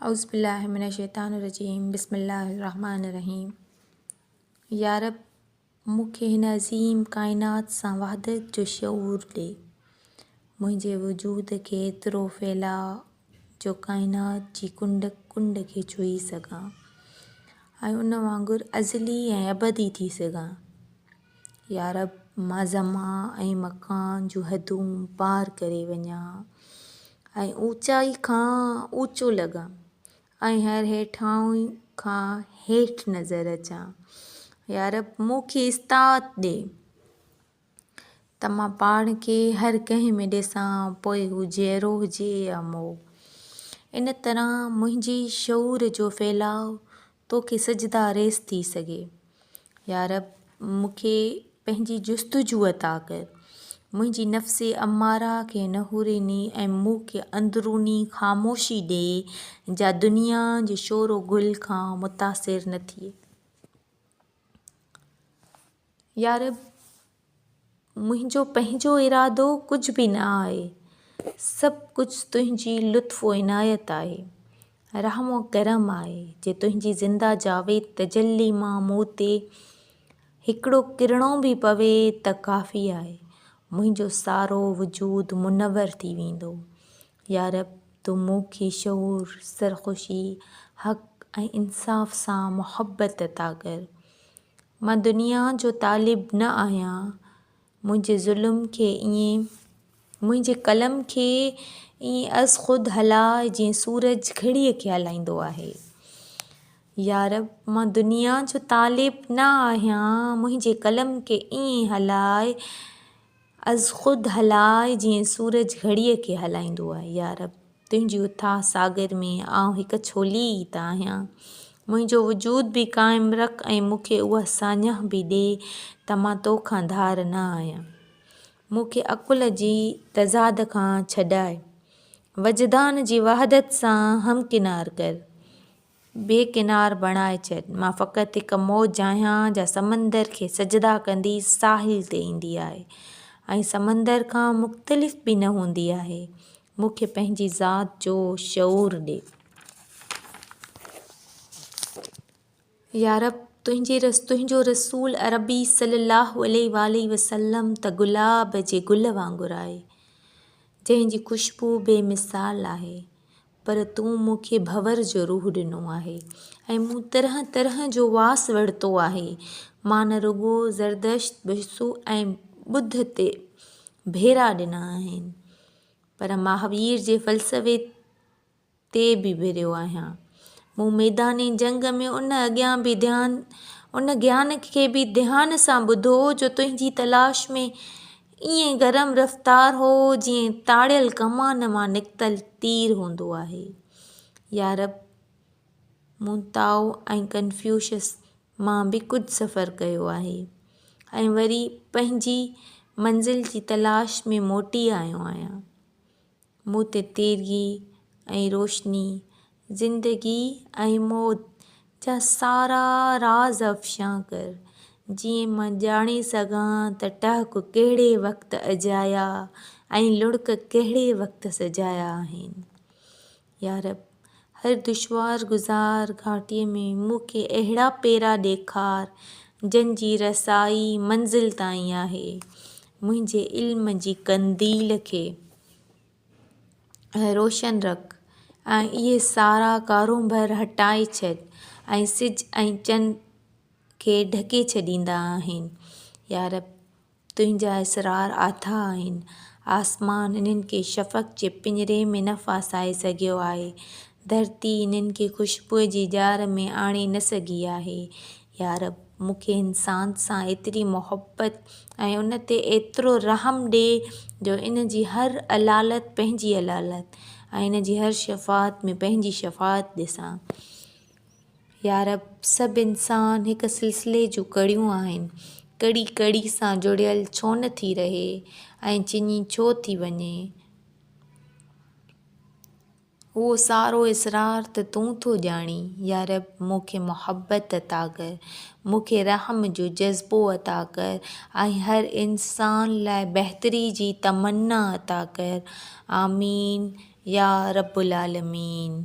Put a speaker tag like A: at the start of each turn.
A: औज़ुबिल्लाहिमिनश्शैतानिर्रजीम बिस्मिल्लाहिर्रहमानिर्रहीम। या रब मूंखे हिन अज़ीम काइनात सां वहदत जो शऊर ॾे। मुंहिंजे वजूद खे एतिरो फैला जो काइनात जी कुंड कुंड खे छुई सघां ऐं उन वांगुरु अज़ली ऐं अबदी थी सघां। या रब मां ज़मा ऐं मकान जूं हदूं पार करे वञा ऐं ऊचाई खां ऊचो लॻां ऐं हर हेठां खां हेठि नज़र अचां। या रब मूंखे इस्तात ॾे त मां पाण खे हर कंहिं में ॾिसां पोइ हू जहिड़ो हुजे या मोह। इन तरह मुंहिंजी शऊर जो फैलाव तोखे सजदा रेस थी सघे। या रब मूंखे पंहिंजी जुस्तजू अता कर। मुंहिंजी नफ़्से अमारा खे न हुरिनी ऐं मूंखे अंदरूनी ख़ामोशी ॾे जा दुनिया जे शोरो गुल खां मुतासिर न थिए। या रब मुंहिंजो पंहिंजो इरादो कुझु बि न आहे, सभु कुझु तुंहिंजी लुत्फ़ो इनायत आहे, रहमो करम आहे। जे तुंहिंजी ज़िंदा जावेद तजल्ली मां मूं ते हिकिड़ो किरणो बि पवे त काफ़ी आहे, मुंहिंजो सारो वजूद मुनवर थी वेंदो। या रब तूं मूंखे शऊर, सरख़ुशी, हक़ ऐं इंसाफ़ सां मुहबत अता कर। मां दुनिया जो तालिब न आहियां, मुंहिंजे ज़ुल्म खे मुंहिंजे कलम खे ईअं अज़ ख़ुदि हलाए जीअं सूरज घड़ीअ खे हलाईंदो आहे। या रब मां दुनिया जो तालिब न आहियां, मुंहिंजे कलम खे ईअं हलाए अज़ ख़ुदि हलाए जीअं सूरज घड़ीअ खे हलाईंदो आहे। या रब तुंहिंजी उथाह सागर में आउं हिकु छोली ई त आहियां, मुंहिंजो वजूद बि क़ाइमु रख ऐं मूंखे उहा साञह बि ॾे त मां तोखां धार न आहियां। मूंखे अकुल जी तज़ाद खां छॾाए, वजदान जी वहदत सां हमकिनार कर, बेकिनार बणाए छॾ। मां फ़क़ति हिकु मौज आहियां जा समंदर खे सजदा कंदी साहिल ते ईंदी आहे ऐं समंदर खां मुख़्तलिफ़ बि न हूंदी आहे। मूंखे पंहिंजी ज़ात जो शऊर ॾे। या रब तुंहिंजो रसूल अरबी सल्लल्लाहु अलैहि वसल्लम त गुलाब जे गुल वांगुरु आहे, जंहिंजी खुशबू बेमिसाल आहे, पर तूं मूंखे भंवर जो रूह ॾिनो आहे ऐं मूं तरह तरह जो वास वरितो आहे। मां न रुगो ज़रदश्त, बुसु ऐं ॿुध ते भेरा ॾिना आहिनि, पर महावीर जे फ़लसफ़े ते बि भिरियो आहियां। मूं मैदाने जंग में उन ज्ञान खे बि ध्यान सां ॿुधो जो तुंहिंजी तलाश में ईअं गरम रफ़्तार हो जीअं ताड़ियल कमान मां निकितल तीर हूंदो आहे। या रब मूं ताओ ऐं कन्फ्यूशस मां बि कुझु सफ़र कयो आहे ऐं वरी पंहिंजी मंज़िल जी तलाश में मोटी आयो आहियां। मूं ते तेरगी ऐं रोशनी, ज़िंदगी ऐं मौत जा सारा राज़ अफ़शां कर, जीअं मां ॼाणे सघां त टहक कहिड़े वक़्तु अजाया ऐं लुढ़क कहिड़े वक़्तु सजाया आहिनि। या रब हर दुश्वार गुज़ार घाटीअ में मूंखे अहिड़ा पेरा ॾेखार जंहिंजी रसाई मंज़िल ताईं आहे। मुंहिंजे इल्म जी कंदील खे रोशन रख ऐं इहे सारा कारोबार हटाए छॾ ऐं सिज ऐं चंड खे ढके छॾींदा आहिनि। या रब तुंहिंजा इसरार आथा आहिनि, आसमान इन्हनि खे शफ़क़ जे पिंजरे में न फासाए सघियो आहे, धरती इन्हनि खे ख़ुशबूअ जी ॼार में आणे न सघी आहे। या रब मूंखे इंसान सां एतिरी मुहबत ऐं उन ते एतिरो रहम ॾे जो इन जी हर अलालत पंहिंजी अलालत ऐं इन जी हर शफ़ात में पंहिंजी शफ़ात ॾिसां। या रब सभु इंसान हिकु सिलसिले जूं कड़ियूं आहिनि, कड़ी कड़ी सां जुड़ियल छो न थी रहे ऐं चिनी छो थी वञे। उहो सारो इसरार त तूं थो ॼाणी। या रब मूंखे मुहबत अता कर, मूंखे रहम जो जज़्बो अता कर ऐं हर इंसान लाइ बहितरी जी तमन्ना अता कर। आमीन या रब्बुल आलमीन।